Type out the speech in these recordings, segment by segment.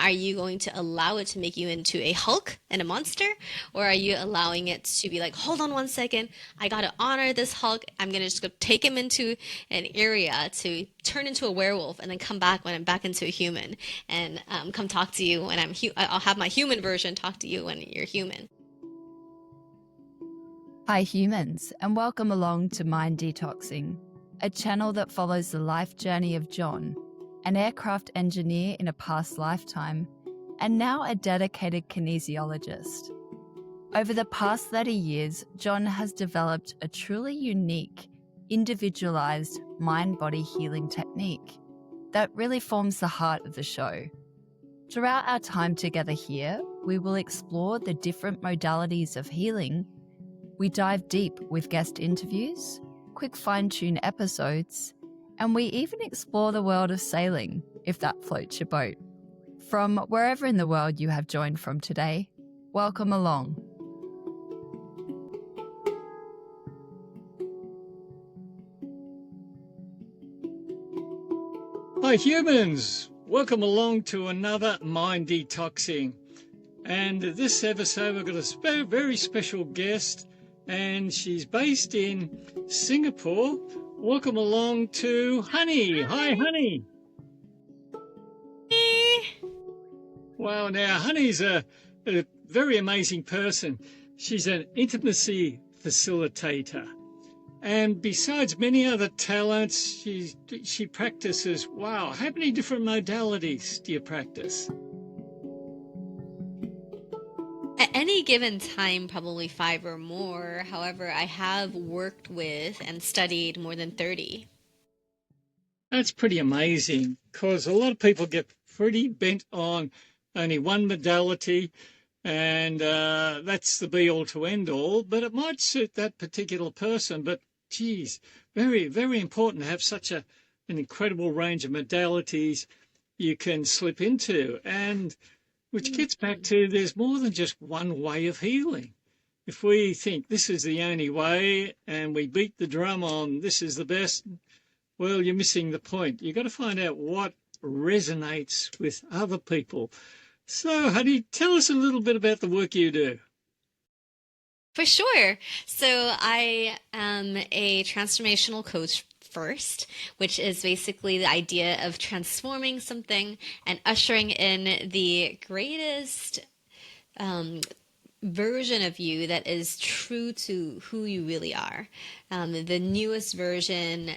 are you going to allow it to make you into a Hulk and a monster? Or are you allowing it to be like, hold on one second, I gotta honor this Hulk. I'm gonna just go take him into an area to turn into a werewolf and then come back when I'm back into a human and come talk to you when I'll have my human version talk to you when you're human. Hi, humans, and welcome along to Mind Detoxing, a channel that follows the life journey of John, an aircraft engineer in a past lifetime, and now a dedicated kinesiologist. Over the past 30 years, John has developed a truly unique, individualized mind-body healing technique that really forms the heart of the show. Throughout our time together here, we will explore the different modalities of healing. We dive deep with guest interviews, quick fine-tune episodes, and we even explore the world of sailing, if that floats your boat. From wherever in the world you have joined from today, welcome along. Hi humans, welcome along to another Mind Detoxing. And this episode we've got a very special guest, and she's based in Singapore. Welcome along to Hani. Hi Hani. Wow, now Honey's a very amazing person. She's an intimacy facilitator. And besides many other talents, she practices, wow, how many different modalities do you practice? At any given time, probably five or more. However, I have worked with and studied more than 30. That's pretty amazing, because a lot of people get pretty bent on only one modality, and that's the be-all to end-all, but it might suit that particular person. But geez, very, very important to have such an incredible range of modalities you can slip into, and which gets back to there's more than just one way of healing. If we think this is the only way and we beat the drum on this is the best, well, you're missing the point. You've got to find out what resonates with other people. So, Hadi, tell us a little bit about the work you do. For sure. So I am a transformational coach first, which is basically the idea of transforming something and ushering in the greatest um, version of you that is true to who you really are. The newest version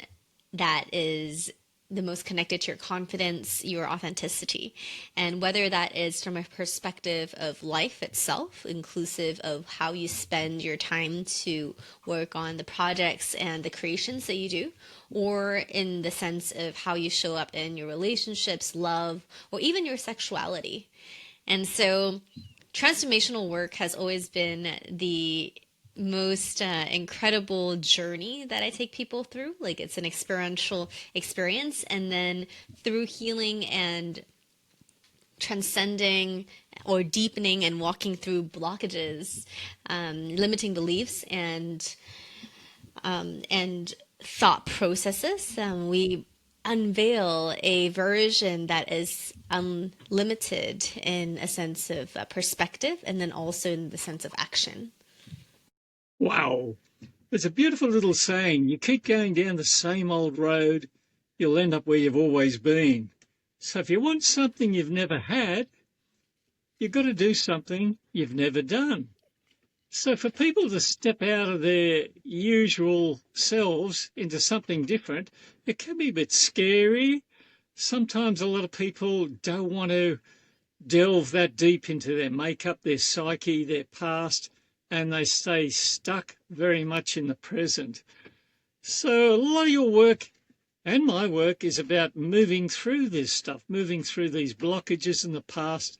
that is the most connected to your confidence, your authenticity. And whether that is from a perspective of life itself, inclusive of how you spend your time to work on the projects and the creations that you do, or in the sense of how you show up in your relationships, love, or even your sexuality. And so transformational work has always been the most incredible journey that I take people through. Like it's an experiential experience. And then through healing and transcending or deepening and walking through blockages, limiting beliefs and thought processes, we unveil a version that is unlimited in a sense of perspective and then also in the sense of action. Wow. It's a beautiful little saying. You keep going down the same old road, you'll end up where you've always been. So if you want something you've never had, you've got to do something you've never done. So for people to step out of their usual selves into something different, it can be a bit scary. Sometimes a lot of people don't want to delve that deep into their makeup, their psyche, their past, and they stay stuck very much in the present. So a lot of your work and my work is about moving through this stuff, moving through these blockages in the past,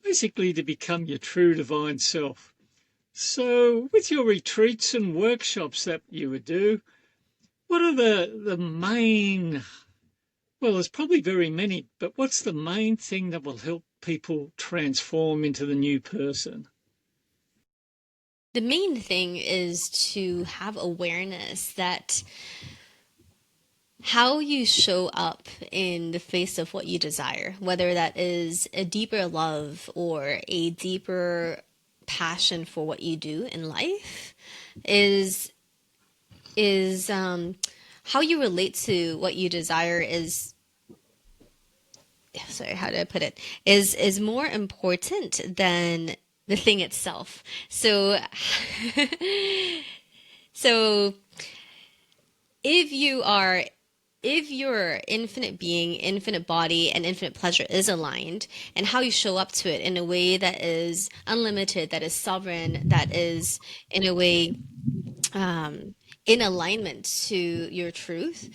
basically to become your true divine self. So with your retreats and workshops that you would do, what are the main, well, there's probably very many, but what's the main thing that will help people transform into the new person? The main thing is to have awareness that how you show up in the face of what you desire, whether that is a deeper love or a deeper passion for what you do in life, is is how you relate to what you desire is, sorry, how do I put it, is more important than the thing itself. So so if you are if your infinite being, infinite body, and infinite pleasure is aligned, and how you show up to it in a way that is unlimited, that is sovereign, that is in a way um, in alignment to your truth,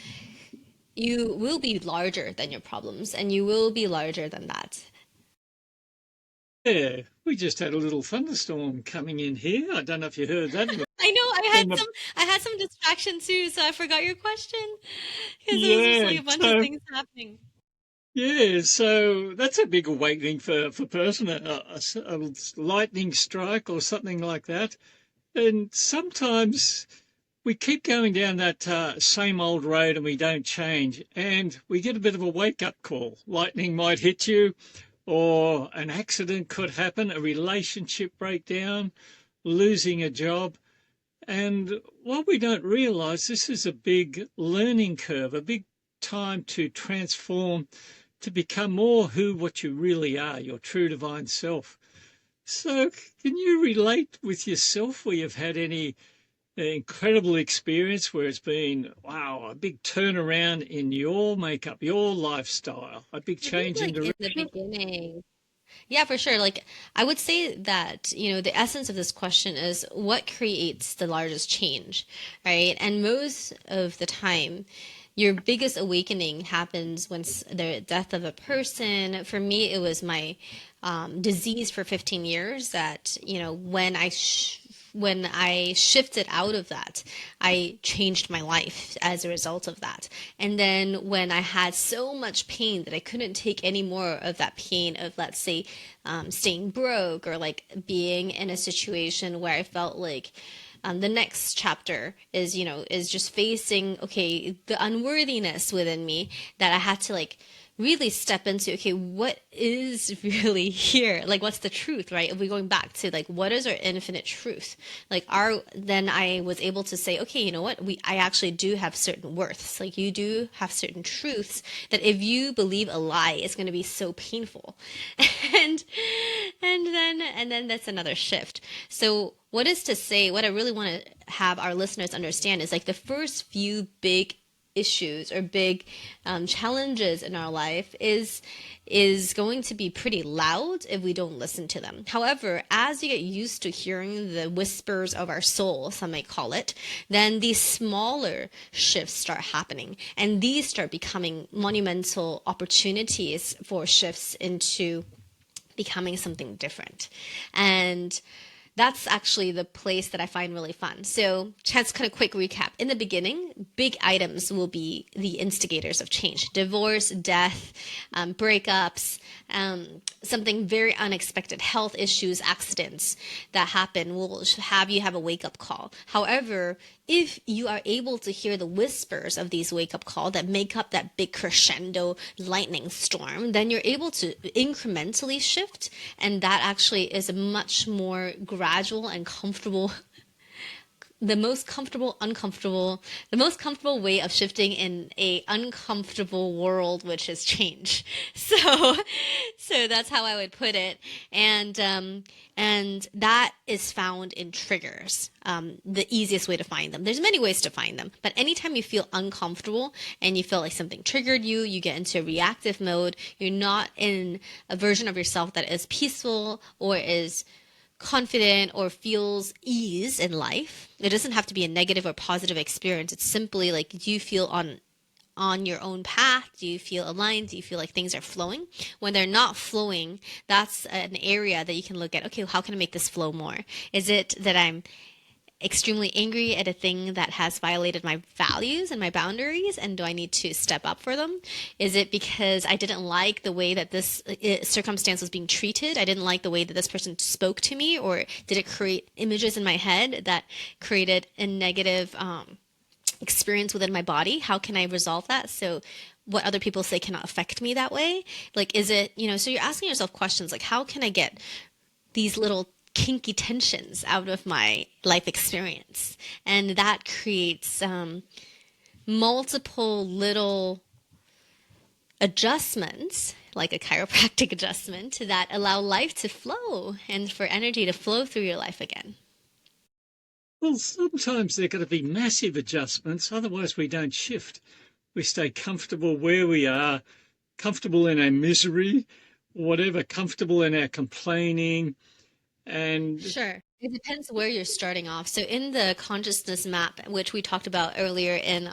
you will be larger than your problems, and you will be larger than that. Yeah, we just had a little thunderstorm coming in here. I don't know if you heard that. I know And the, I had some distraction too, so I forgot your question because it was just yeah, like a bunch of things happening. so that's a big awakening for a person, a lightning strike or something like that. And sometimes we keep going down that same old road and we don't change, and we get a bit of a wake-up call. Lightning might hit you, or an accident could happen, a relationship breakdown, losing a job. And what we don't realize, this is a big learning curve, a big time to transform, to become more what you really are, your true divine self. So, can you relate with yourself where you've had any incredible experience where it's been, wow, a big turnaround in your makeup, your lifestyle, a big I think change in like in the direction? beginning, yeah, for sure. Like I would say that, the essence of this question is what creates the largest change, right? And most of the time, your biggest awakening happens when the death of a person. For me, it was my disease for 15 years that, when I shifted out of that, I changed my life as a result of that. And then when I had so much pain that I couldn't take any more of that pain of, let's say, staying broke or like being in a situation where I felt like the next chapter is just facing, okay, the unworthiness within me that I had to like really step into, okay, what is really here? Like, what's the truth, right? If we're going back to like, what is our infinite truth? Like, then I was able to say, okay, you know what? I actually do have certain worths. Like, you do have certain truths that if you believe a lie, it's going to be so painful. and, and then that's another shift. So, what I really want to have our listeners understand is like the first few big issues or big challenges in our life is going to be pretty loud if we don't listen to them. However, as you get used to hearing the whispers of our soul, some may call it, then these smaller shifts start happening, and these start becoming monumental opportunities for shifts into becoming something different. And that's actually the place that I find really fun. So, just kind of quick recap. In the beginning, big items will be the instigators of change: divorce, death, breakups, something very unexpected, health issues, accidents that happen will have you have a wake up call. However, if you are able to hear the whispers of these wake up calls that make up that big crescendo lightning storm, then you're able to incrementally shift. And that actually is a much more gradual and comfortable, the most comfortable way of shifting in a uncomfortable world, which is change. So, so that's how I would put it. And that is found in triggers. The easiest way to find them. There's many ways to find them, but anytime you feel uncomfortable and you feel like something triggered you, you get into a reactive mode. You're not in a version of yourself that is peaceful or is confident or feels ease in life. It doesn't have to be a negative or positive experience. It's simply like, do you feel on your own path? Do you feel aligned? Do you feel like things are flowing? When they're not flowing, that's an area that you can look at. Okay, how can I make this flow more? Is it that I'm extremely angry at a thing that has violated my values and my boundaries, and do I need to step up for them? Is it because I didn't like the way that this circumstance was being treated? I didn't like the way that this person spoke to me, or did it create images in my head that created a negative experience within my body? How can I resolve that? So what other people say cannot affect me that way. Like, is it, so you're asking yourself questions like, how can I get these little kinky tensions out of my life experience? And that creates multiple little adjustments, like a chiropractic adjustment, that allow life to flow and for energy to flow through your life again. Well, sometimes there are going to be massive adjustments, otherwise we don't shift. We stay comfortable where we are, comfortable in our misery, whatever, comfortable in our complaining. And Sure. It depends where you're starting off. So, in the consciousness map, which we talked about earlier in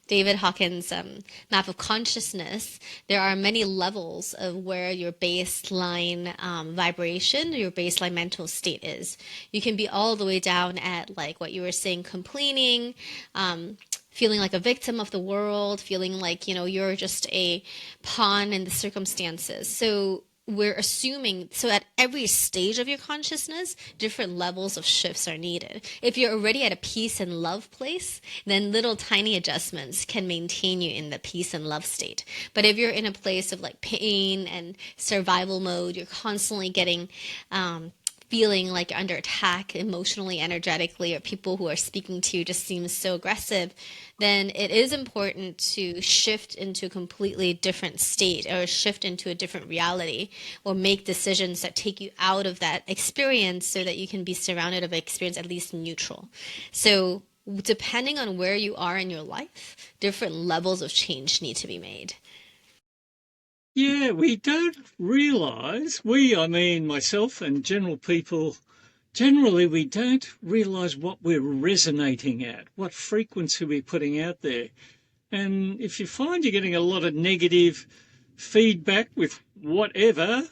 David Hawkins' map of consciousness, there are many levels of where your baseline vibration, your baseline mental state is. You can be all the way down at, like what you were saying, complaining, feeling like a victim of the world, feeling like, you're just a pawn in the circumstances. So we're assuming, so at every stage of your consciousness, different levels of shifts are needed. If you're already at a peace and love place, then little tiny adjustments can maintain you in the peace and love state. But if you're in a place of like pain and survival mode, you're constantly getting feeling like you're under attack emotionally, energetically, or people who are speaking to you just seem so aggressive, then it is important to shift into a completely different state or shift into a different reality or make decisions that take you out of that experience so that you can be surrounded of an experience at least neutral. So depending on where you are in your life, different levels of change need to be made. yeah, we don't realise, I mean myself and general people, generally we don't realise what we're resonating at, what frequency we're putting out there. And if you find you're getting a lot of negative feedback with whatever,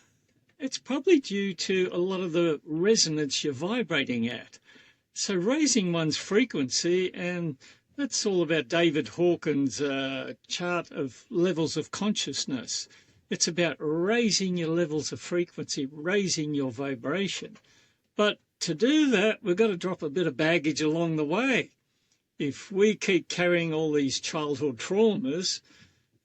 it's probably due to a lot of the resonance you're vibrating at. So raising one's frequency, and that's all about David Hawkins' chart of levels of consciousness. It's about raising your levels of frequency, raising your vibration. But to do that, we've got to drop a bit of baggage along the way. If we keep carrying all these childhood traumas,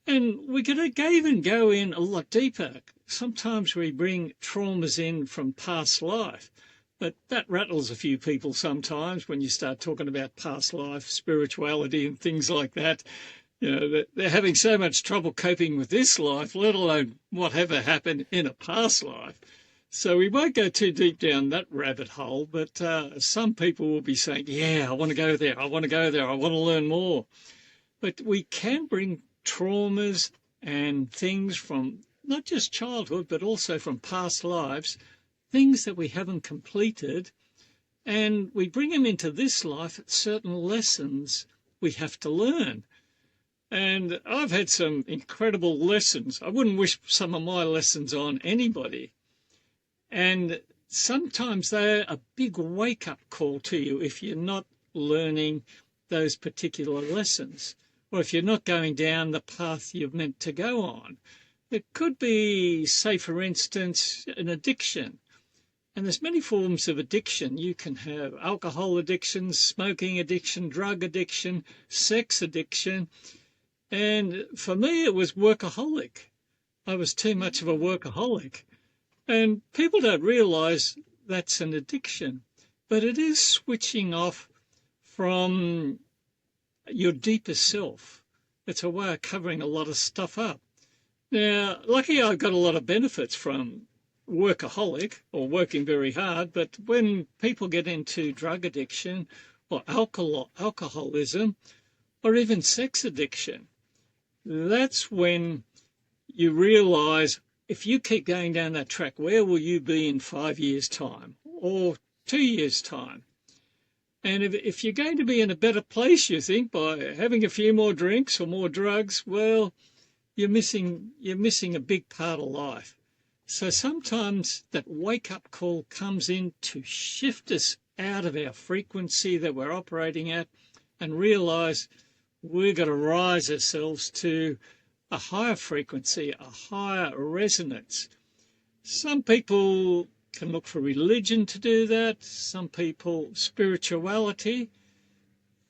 and we could even go in a lot deeper. Sometimes we bring traumas in from past life, but that rattles a few people sometimes when you start talking about past life, spirituality and things like that. They're having so much trouble coping with this life, let alone whatever happened in a past life. So we won't go too deep down that rabbit hole, but some people will be saying, yeah, I want to go there, I want to go there, I want to learn more. But we can bring traumas and things from not just childhood, but also from past lives, things that we haven't completed, and we bring them into this life at certain lessons we have to learn. And I've had some incredible lessons. I wouldn't wish some of my lessons on anybody. And sometimes they're a big wake-up call to you if you're not learning those particular lessons, or if you're not going down the path you're meant to go on. It could be, say, for instance, an addiction. And there's many forms of addiction. You can have alcohol addiction, smoking addiction, drug addiction, sex addiction. And for me, it was workaholic. I was too much of a workaholic. And people don't realise that's an addiction. But it is switching off from your deeper self. It's a way of covering a lot of stuff up. Now, lucky I got a lot of benefits from workaholic or working very hard, but when people get into drug addiction or alcoholism or even sex addiction, that's when you realise if you keep going down that track, where will you be in 5 years' time or 2 years' time? And if you're going to be in a better place, you think, by having a few more drinks or more drugs, well, you're missing a big part of life. So sometimes that wake-up call comes in to shift us out of our frequency that we're operating at and realise we've got to rise ourselves to a higher frequency, a higher resonance. Some people can look for religion to do that. Some people, spirituality.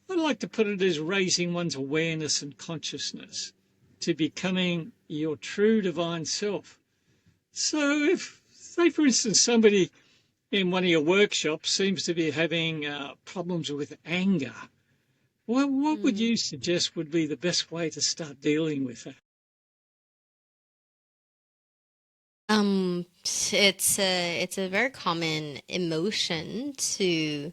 I like to put it as raising one's awareness and consciousness to becoming your true divine self. So if, say, for instance, somebody in one of your workshops seems to be having problems with anger, well, what would Mm. you suggest would be the best way to start dealing with that? It's a very common emotion to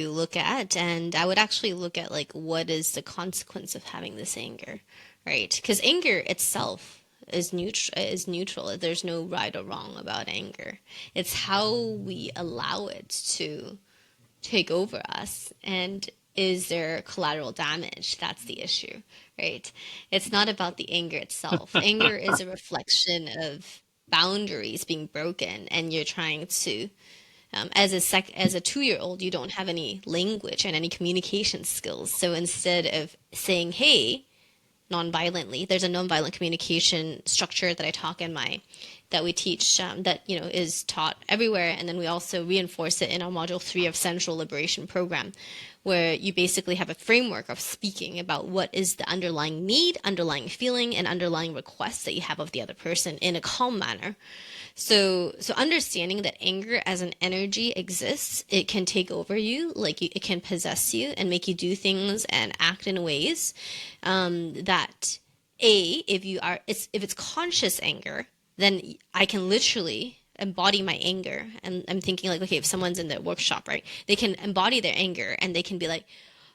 look at, and I would actually look at like what is the consequence of having this anger, right? Because anger itself is neutral. There's no right or wrong about anger. It's how we allow it to take over us, and is there collateral damage? That's the issue, right? It's not about the anger itself. Anger is a reflection of boundaries being broken, and you're trying to as a 2-year old, you don't have any language and any communication skills. So instead of saying, "Hey," non-violently, there's a non-violent communication structure that I talk in my that we teach that is taught everywhere, and then we also reinforce it in our module 3 of Sensual Liberation program, where you basically have a framework of speaking about what is the underlying need, underlying feeling, and underlying request that you have of the other person in a calm manner. So understanding that anger as an energy exists, it can take over you, like it can possess you and make you do things and act in ways that if it's conscious anger, then I can literally embody my anger. And I'm thinking like, okay, if someone's in the workshop, right, they can embody their anger and they can be like,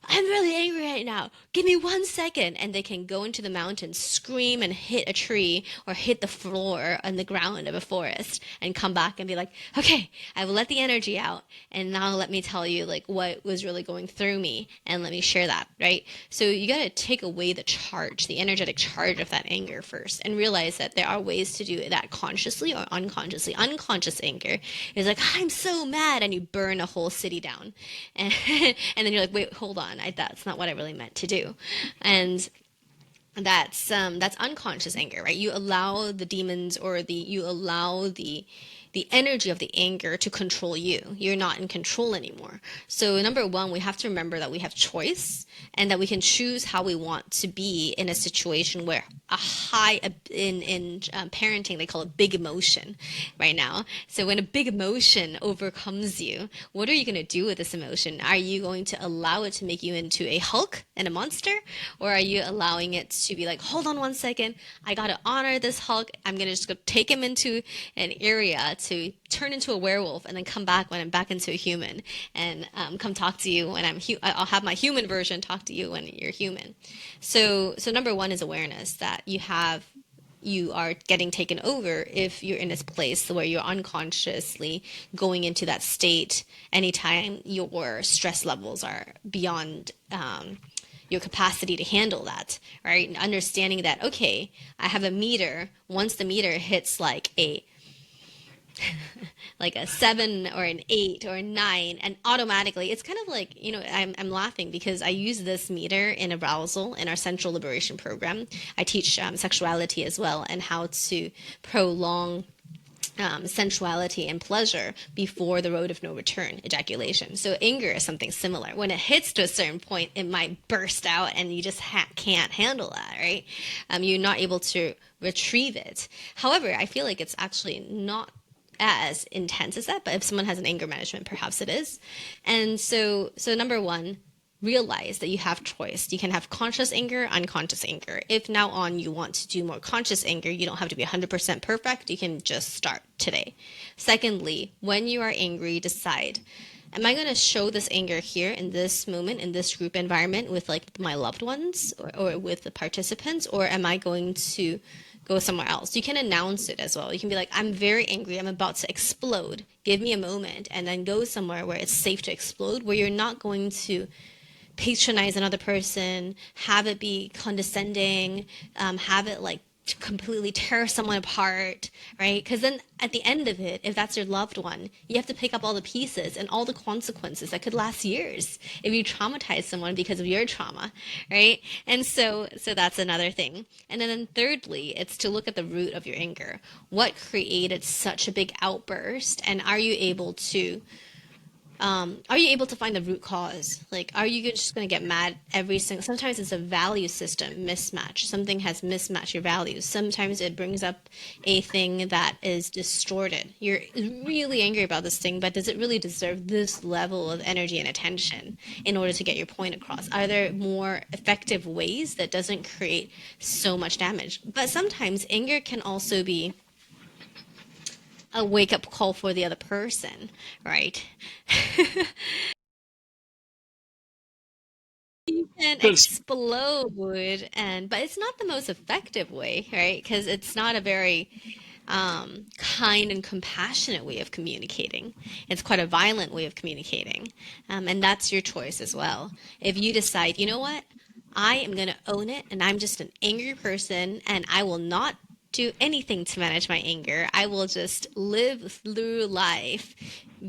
"I'm really angry right now. Give me 1 second." And they can go into the mountains, scream and hit a tree or hit the floor on the ground of a forest and come back and be like, "Okay, I will let the energy out. And now let me tell you like what was really going through me and let me share that," right? So you got to take away the charge, the energetic charge of that anger first and realize that there are ways to do that consciously or unconsciously. Unconscious anger is like, "I'm so mad," and you burn a whole city down. And, and then you're like, "Wait, hold on. That's not what I really meant to do." And that's unconscious anger, right? You allow the demons or you allow the energy of the anger to control you. You're not in control anymore. So number one, we have to remember that we have choice and that we can choose how we want to be in a situation where in parenting they call it big emotion right now. So when a big emotion overcomes you, what are you going to do with this emotion? Are you going to allow it to make you into a Hulk and a monster, or are you allowing it to be like, "Hold on 1 second, I got to honor this Hulk. I'm going to just go take him into an area to turn into a werewolf and then come back when I'm back into a human and come talk to you when I'll have my human version talk to you when you're human." So number one is awareness that you are getting taken over if you're in this place where you're unconsciously going into that state anytime your stress levels are beyond your capacity to handle that, right? And understanding that, okay, I have a meter. Once the meter hits like a 7 or an 8 or a 9, and automatically it's kind of like, I'm laughing because I use this meter in arousal in our Central Liberation program. I teach sexuality as well and how to prolong sensuality and pleasure before the road of no return, ejaculation. So anger is something similar. When it hits to a certain point, it might burst out and you just can't handle that, right? You're not able to retrieve it. However, I feel like it's actually not as intense as that, but if someone has an anger management, perhaps it is. And so number one, realize that you have choice. You can have conscious anger, unconscious anger. If now on you want to do more conscious anger, you don't have to be 100% perfect. You can just start today. Secondly, when you are angry, decide, am I going to show this anger here in this moment, in this group environment with like my loved ones or with the participants, or am I going to go somewhere else? You can announce it as well. You can be like, "I'm very angry. I'm about to explode. Give me a moment," and then go somewhere where it's safe to explode, where you're not going to patronize another person, have it be condescending, have it like completely tear someone apart, right? Because then at the end of it, if that's your loved one, you have to pick up all the pieces and all the consequences that could last years if you traumatize someone because of your trauma, right? And so that's another thing. And then thirdly, it's to look at the root of your anger. What created such a big outburst, and are you able to are you able to find the root cause? Like, are you just going to get mad every single? Sometimes it's a value system mismatch. Something has mismatched your values. Sometimes it brings up a thing that is distorted. You're really angry about this thing, but does it really deserve this level of energy and attention in order to get your point across? Are there more effective ways that doesn't create so much damage? But sometimes anger can also be a wake up call for the other person, right? You can Because explode, and but it's not the most effective way, right? Because it's not a very kind and compassionate way of communicating. It's quite a violent way of communicating, and that's your choice as well. If you decide, you know what, I am going to own it, and I'm just an angry person, and I will not do anything to manage my anger. I will just live through life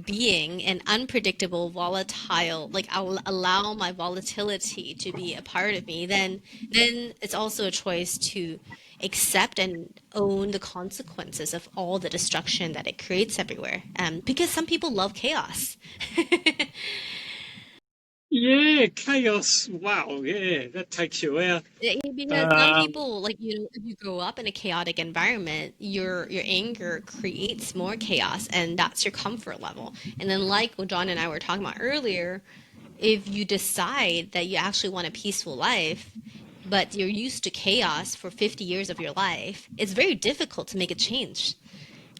being an unpredictable, volatile, like I'll allow my volatility to be a part of me, then it's also a choice to accept and own the consequences of all the destruction that it creates everywhere. Because some people love chaos. yeah, chaos. Wow, yeah, that takes you out. Because some Um, people, like, if you grow up in a chaotic environment, your anger creates more chaos, and that's your comfort level. And then, like what John and I were talking about earlier, if you decide that you actually want a peaceful life, but you're used to chaos for 50 years of your life, it's very difficult to make a change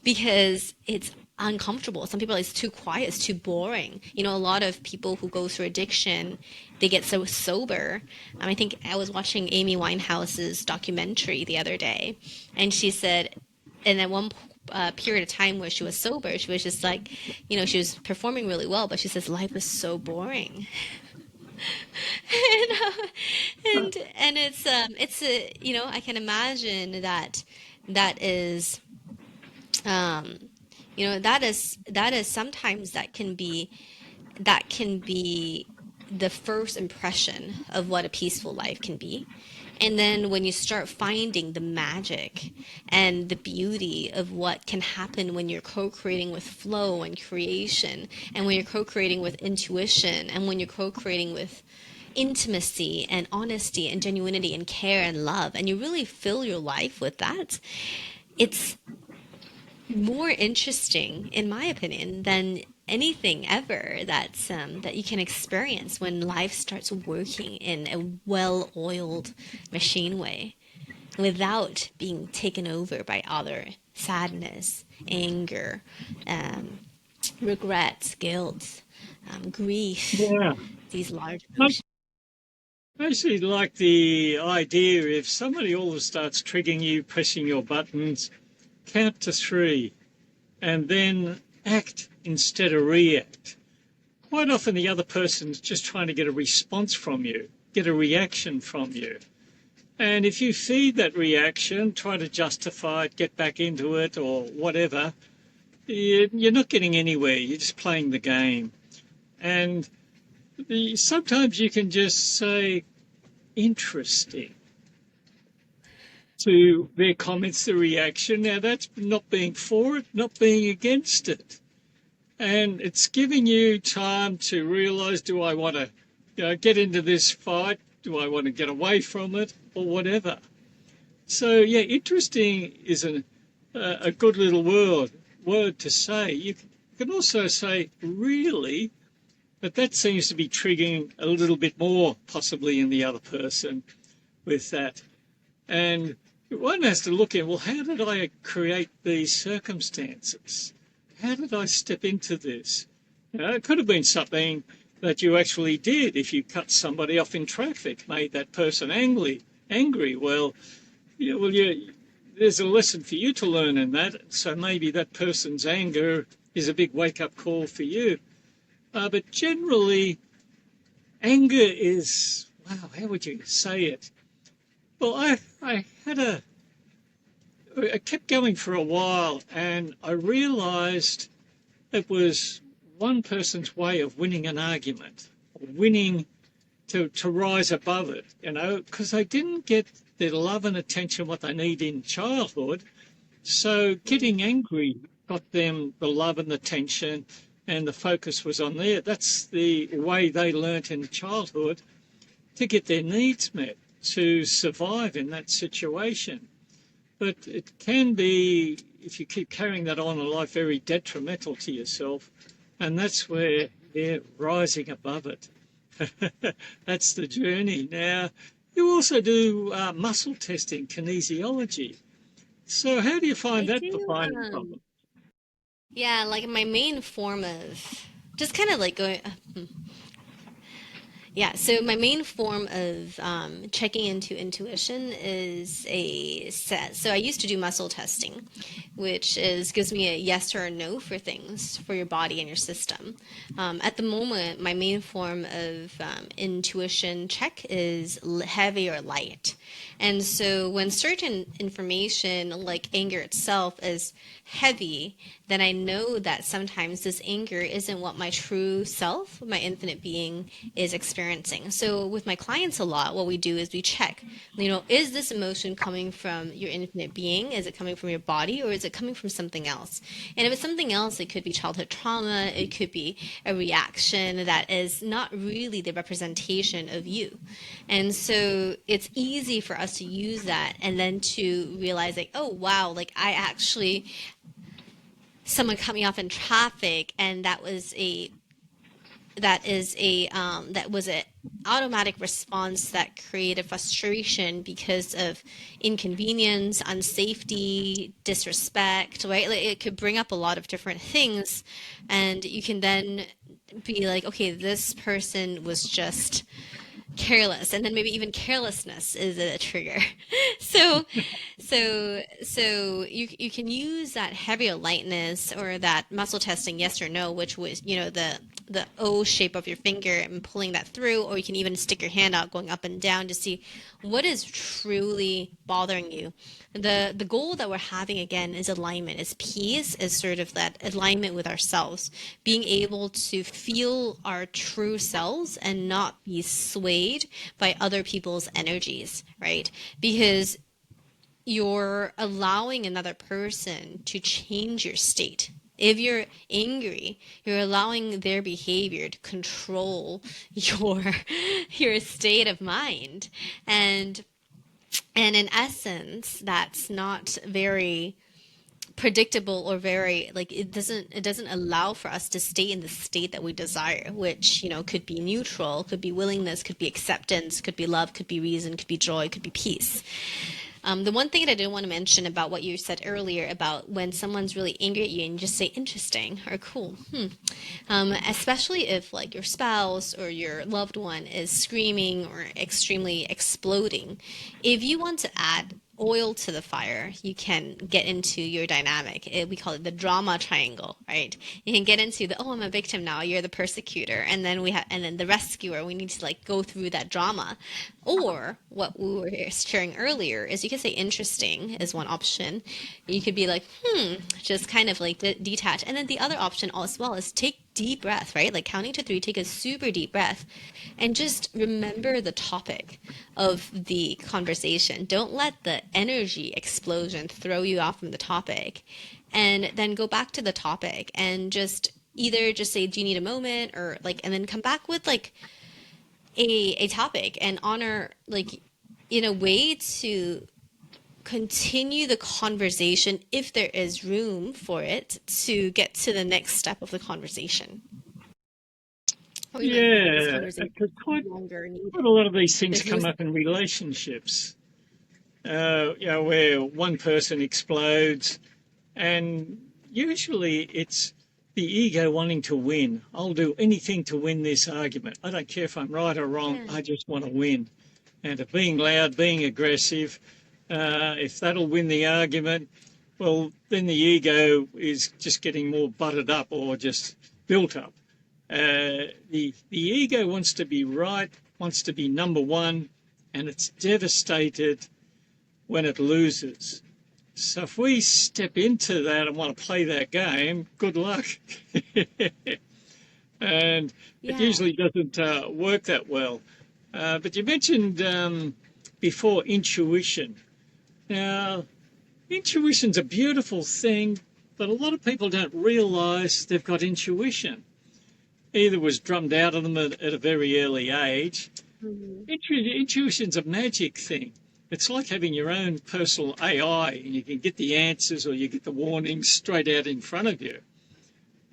because it's uncomfortable. Some people are, it's too quiet, it's too boring. A lot of people who go through addiction, they get so sober. I think I was watching Amy Winehouse's documentary the other day, and she said, and at one period of time where she was sober, she was just like, she was performing really well, but she says life was so boring. and, and it's a, I can imagine that that is um, that is sometimes that can be the first impression of what a peaceful life can be. And then when you start finding the magic and the beauty of what can happen when you're co-creating with flow and creation, and when you're co-creating with intuition, and when you're co-creating with intimacy and honesty and genuinity and care and love, and you really fill your life with that, it's more interesting, in my opinion, than anything ever that you can experience when life starts working in a well-oiled machine way without being taken over by other sadness, anger, um, regret, guilt, grief, yeah, these large I emotions. actually like the idea if somebody all of a sudden starts triggering you, pressing your buttons, count to three, and then act instead of react. Quite often the other person's just trying to get a response from you, get a reaction from you. And if you feed that reaction, try to justify it, get back into it, or whatever, you're not getting anywhere. You're just playing the game. And sometimes you can just say, interesting to their comments, the reaction. Now, that's not being for it, not being against it. And it's giving you time to realize, do I want to get into this fight? Do I want to get away from it or whatever? So, yeah, interesting is a good little word to say. You can also say, really, but that seems to be triggering a little bit more possibly in the other person with that. And one has to look at, well, how did I create these circumstances? How did I step into this? It could have been something that you actually did if you cut somebody off in traffic, made that person angry. Well, there's a lesson for you to learn in that. So maybe that person's anger is a big wake-up call for you. But generally, anger is, wow, how would you say it? Well, I kept going for a while and I realized it was one person's way of winning an argument, winning to rise above it, because they didn't get the love and attention what they need in childhood. So getting angry got them the love and attention and the focus was on there. That's the way they learnt in childhood to get their needs met, to survive in that situation. But it can be, if you keep carrying that on in life, very detrimental to yourself. And that's where they're rising above it. That's the journey. Now, you also do muscle testing, kinesiology. So how do you find I that for do. finding problems? Yeah, like my main form of just kind of like going. Yeah, so my main form of checking into intuition is a set. So I used to do muscle testing, which is gives me a yes or a no for things for your body and your system. At the moment, my main form of intuition check is heavy or light. And so when certain information, like anger itself, is heavy, then I know that sometimes this anger isn't what my true self, my infinite being, is experiencing. So with my clients a lot, what we do is we check, is this emotion coming from your infinite being? Is it coming from your body, or is it coming from something else? And if it's something else, it could be childhood trauma, it could be a reaction that is not really the representation of you. And so it's easy for us to use that and then to realize like, oh wow, like I actually someone cut me off in traffic, and that was a automatic response that created frustration because of inconvenience, unsafety, disrespect, right? Like it could bring up a lot of different things, and you can then be like, okay, this person was just careless, and then maybe even carelessness is a trigger. so so you can use that heavier lightness or that muscle testing yes or no, which was the O shape of your finger and pulling that through, or you can even stick your hand out going up and down to see what is truly bothering you. The goal that we're having again is alignment, is peace, is sort of that alignment with ourselves, being able to feel our true selves and not be swayed by other people's energies, right? Because you're allowing another person to change your state. If you're angry, you're allowing their behavior to control your your state of mind. And in essence, that's not very predictable or very like it doesn't allow for us to stay in the state that we desire, which could be neutral, could be willingness, could be acceptance, could be love, could be reason, could be joy, could be peace. The one thing that I didn't want to mention about what you said earlier about when someone's really angry at you and you just say interesting or cool, especially if like your spouse or your loved one is screaming or extremely exploding, if you want to add oil to the fire, you can get into your dynamic. We call it the drama triangle, right? You can get into the, oh, I'm a victim now, you're the persecutor, and then and then the rescuer. We need to like go through that drama. Or what we were sharing earlier is you could say interesting is one option. You could be like, just kind of like detach. And then the other option as well is take deep breath, right? Like counting to three, take a super deep breath and just remember the topic of the conversation. Don't let the energy explosion throw you off from the topic. And then go back to the topic and just either just say, do you need a moment? Or like, and then come back with like a topic and honor, like, in a way to continue the conversation if there is room for it to get to the next step of the conversation. Or you might find that this Yeah, conversation because is no longer quite needed. a lot of these things There's no. come up in relationships, where one person explodes, and usually it's the ego wanting to win. I'll do anything to win this argument. I don't care if I'm right or wrong. Yeah. I just want to win. And if being loud, being aggressive, if that'll win the argument, well, then the ego is just getting more buttered up or just built up. The ego wants to be right, wants to be number one, and it's devastated when it loses. So if we step into that and want to play that game, good luck. And it Yeah. usually doesn't work that well. But you mentioned before intuition. Now, intuition's a beautiful thing, But a lot of people don't realise they've got intuition. Either was drummed out of them at a very early age. Intuition's a magic thing. It's like having your own personal AI, and you can get the answers or you get the warnings straight out in front of you.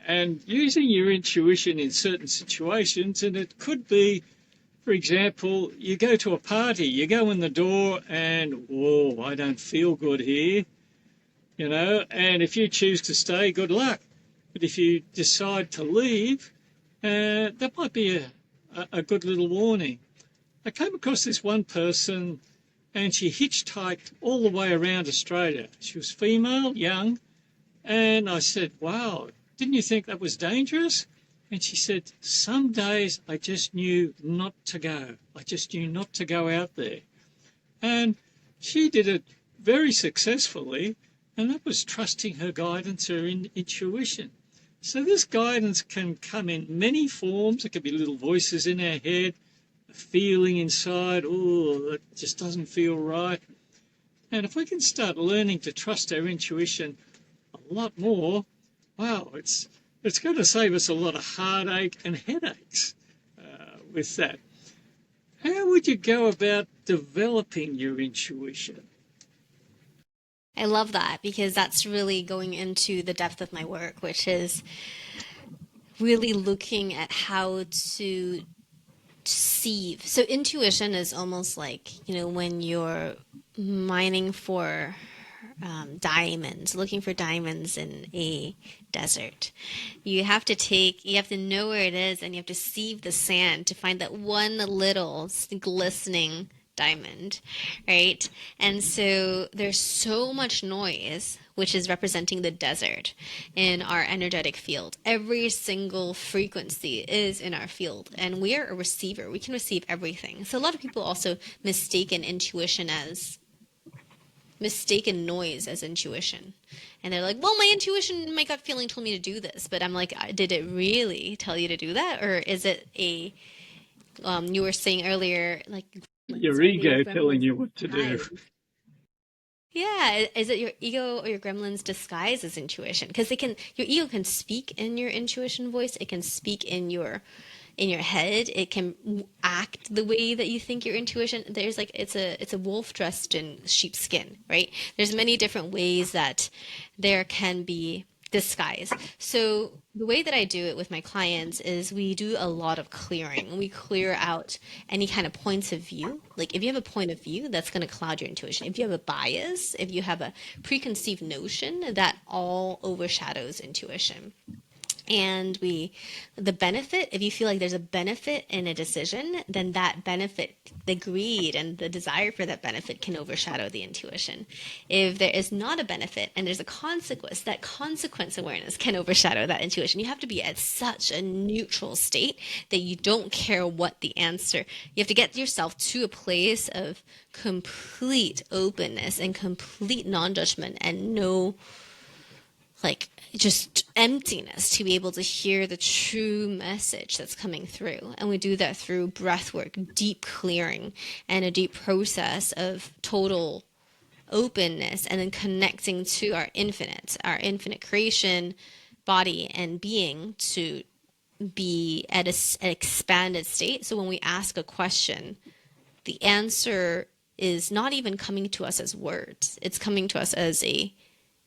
And using your intuition in certain situations, and it could be, for example, you go to a party, you go in the door and, whoa, I don't feel good here, and if you choose to stay, good luck. But if you decide to leave, that might be a good little warning. I came across this one person and she hitchhiked all the way around Australia. She was female, young, and I said, wow, didn't you think that was dangerous? And she said, some days I just knew not to go. I just knew not to go out there. And she did it very successfully, and that was trusting her guidance, her intuition. So this guidance can come in many forms. It could be little voices in our head, a feeling inside, oh, that just doesn't feel right. And if we can start learning to trust our intuition a lot more, wow, it's going to save us a lot of heartache and headaches with that. How would you go about developing your intuition? I love that because that's really going into the depth of my work, which is really looking at how to sieve. So intuition is almost like, when you're mining for diamonds, looking for diamonds in a desert. You have to know where it is, and you have to sieve the sand to find that one little glistening diamond, right? And so there's so much noise, which is representing the desert in our energetic field. Every single frequency is in our field, and we are a receiver. We can receive everything. So a lot of people also mistaken noise as intuition. And they're like, well, my intuition, my gut feeling told me to do this. But I'm like, did it really tell you to do that? Or is it you were saying earlier, like gremlins, Your right? Your ego telling gremlins you what to do. disguise. Yeah, is it your ego or your gremlins disguise as intuition? Because your ego can speak in your intuition voice. It can speak in your head. It can act the way that you think your intuition. There's like it's a wolf dressed in sheepskin, right? There's many different ways that there can be disguise. So the way that I do it with my clients is we do a lot of clearing. We clear out any kind of points of view. Like if you have a point of view, that's going to cloud your intuition. If you have a bias, if you have a preconceived notion, that all overshadows intuition. And the benefit, if you feel like there's a benefit in a decision, then that benefit, the greed and the desire for that benefit can overshadow the intuition. If there is not a benefit and there's a consequence, that consequence awareness can overshadow that intuition. You have to be at such a neutral state that you don't care what the answer. You have to get yourself to a place of complete openness and complete non-judgment and no like just emptiness to be able to hear the true message that's coming through. And we do that through breath work, deep clearing, and a deep process of total openness, and then connecting to our infinite creation, body, and being to be at an expanded state. So when we ask a question, the answer is not even coming to us as words, it's coming to us as a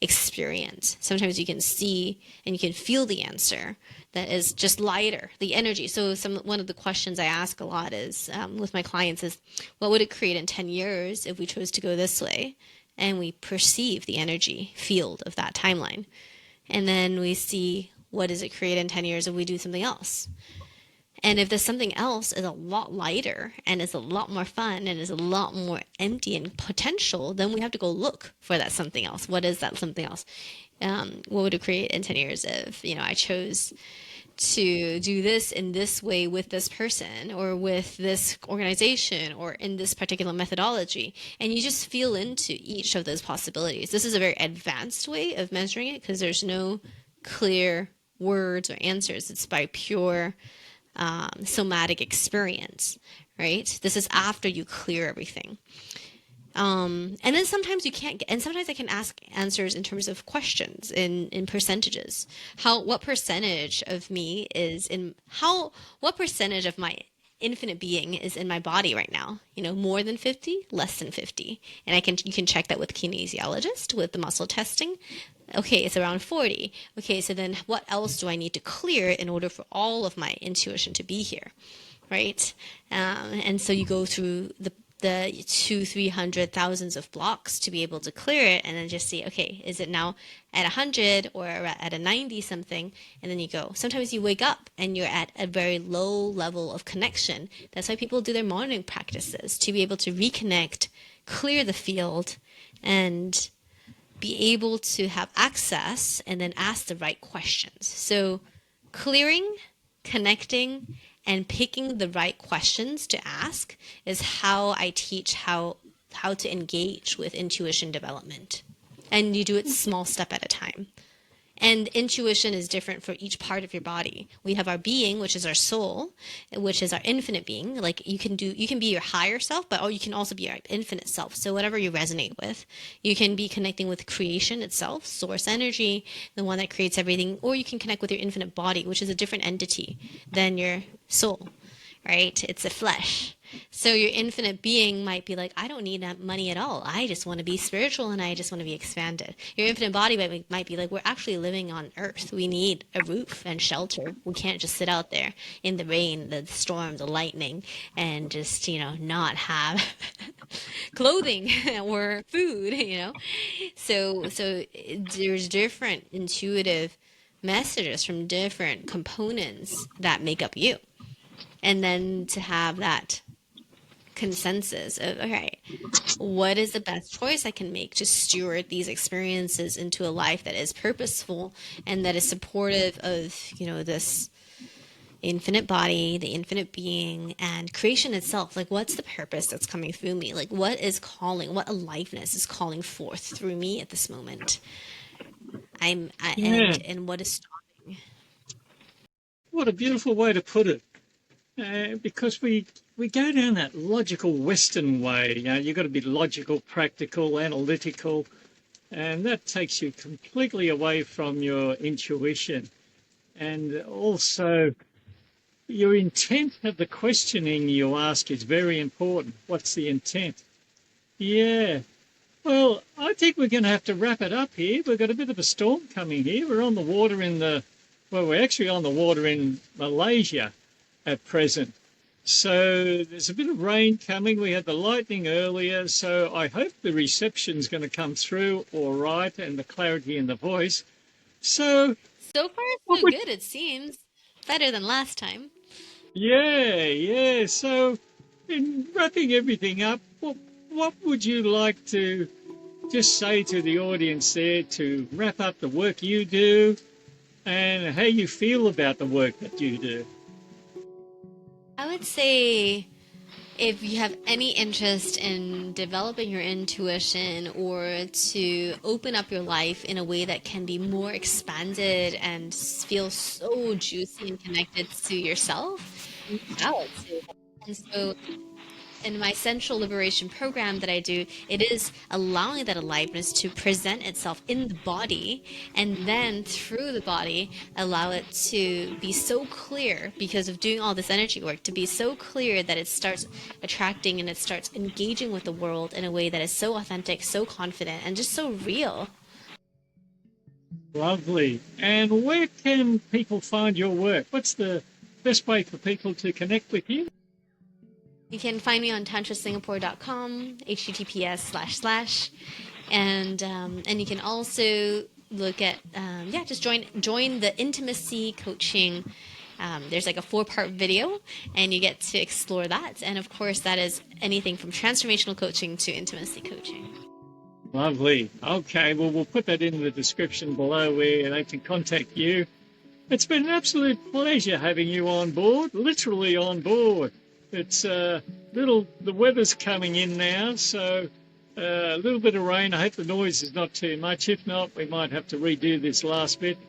experience. Sometimes you can see and you can feel the answer that is just lighter, the energy. So one of the questions I ask a lot is with my clients is, what would it create in 10 years if we chose to go this way? And we perceive the energy field of that timeline. And then we see, what does it create in 10 years if we do something else? And if there's something else is a lot lighter and is a lot more fun and is a lot more empty and potential, then we have to go look for that something else. What is that something else? What would it create in 10 years if, I chose to do this in this way with this person or with this organization or in this particular methodology? And you just feel into each of those possibilities. This is a very advanced way of measuring it because there's no clear words or answers. It's by pure somatic experience, right? This is after you clear everything. And then sometimes you can't get, and sometimes I can ask answers in terms of questions in percentages. What percentage of me is in what percentage of my infinite being is in my body right now? More than 50, less than 50. And you can check that with kinesiologist, with the muscle testing. Okay, it's around 40. Okay, so then what else do I need to clear in order for all of my intuition to be here? Right? And so you go through the two, 300 thousands of blocks to be able to clear it and then just see, okay, is it now at 100 or at a 90 something? And then you go. Sometimes you wake up and you're at a very low level of connection. That's why people do their morning practices, to be able to reconnect, clear the field, and be able to have access and then ask the right questions. So clearing, connecting, and picking the right questions to ask is how I teach how to engage with intuition development. And you do it small step at a time. And intuition is different for each part of your body. We have our being, which is our soul, which is our infinite being. Like you can be your higher self, but you can also be your infinite self. So whatever you resonate with, you can be connecting with creation itself, source energy, the one that creates everything, or you can connect with your infinite body, which is a different entity than your soul, right? It's a flesh. So your infinite being might be like, I don't need that money at all. I just want to be spiritual and I just want to be expanded. Your infinite body might be like, we're actually living on earth. We need a roof and shelter. We can't just sit out there in the rain, the storm, the lightning, and just, not have clothing or food. So there's different intuitive messages from different components that make up you. And then to have that consensus of, okay, what is the best choice I can make to steward these experiences into a life that is purposeful and that is supportive of, this infinite body, the infinite being, and creation itself. Like, what's the purpose that's coming through me? Like, what aliveness is calling forth through me at this moment? Yeah, And what is stopping? what a beautiful way to put it. Because we go down that logical Western way. You've got to be logical, practical, analytical, and that takes you completely away from your intuition. And also, your intent of the questioning you ask is very important. What's the intent? Yeah. Well, I think we're going to have to wrap it up here. We've got a bit of a storm coming here. We're on the water we're actually on the water in Malaysia at present. So there's a bit of rain coming. We had the lightning earlier, so I hope the reception's going to come through all right and the clarity in the voice. So, So far, what so would, good, it seems. Better than last time. yeah. So, in wrapping everything up, what would you like to just say to the audience there to wrap up the work you do and how you feel about the work that you do? I would say if you have any interest in developing your intuition or to open up your life in a way that can be more expanded and feel so juicy and connected to yourself, I would say that. And so in my sensual liberation program that I do, it is allowing that aliveness to present itself in the body and then through the body allow it to be so clear because of doing all this energy work, to be so clear that it starts attracting and it starts engaging with the world in a way that is so authentic, so confident, and just so real. Lovely. And where can people find your work? What's the best way for people to connect with you? You can find me on tantrasingapore.com, https // and you can also look at just join the intimacy coaching. There's like a 4-part video, and you get to explore that. And of course, that is anything from transformational coaching to intimacy coaching. Lovely. Okay, well, we'll put that in the description below where they can contact you. It's been an absolute pleasure having you on board, literally on board. It's the weather's coming in now, so a little bit of rain. I hope the noise is not too much. If not, we might have to redo this last bit.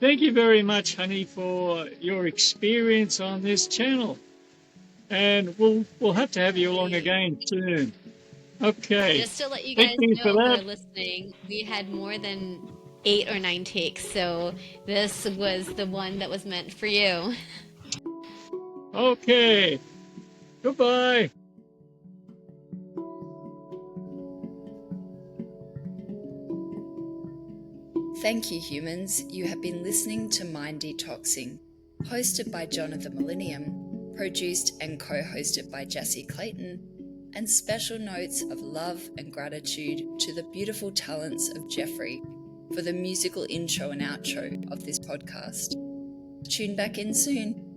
Thank you very much, Hani, for your experience on this channel. And we'll have to have you along again soon. Okay. Just to let you Thank guys you for know who that. are listening, we had more than 8 or 9 takes, so this was the one that was meant for you. Okay. Goodbye. Thank you, humans. You have been listening to Mind Detoxing, hosted by John of the Millennium, produced and co-hosted by Jessie Clayton, and special notes of love and gratitude to the beautiful talents of Jeffrey for the musical intro and outro of this podcast. Tune back in soon.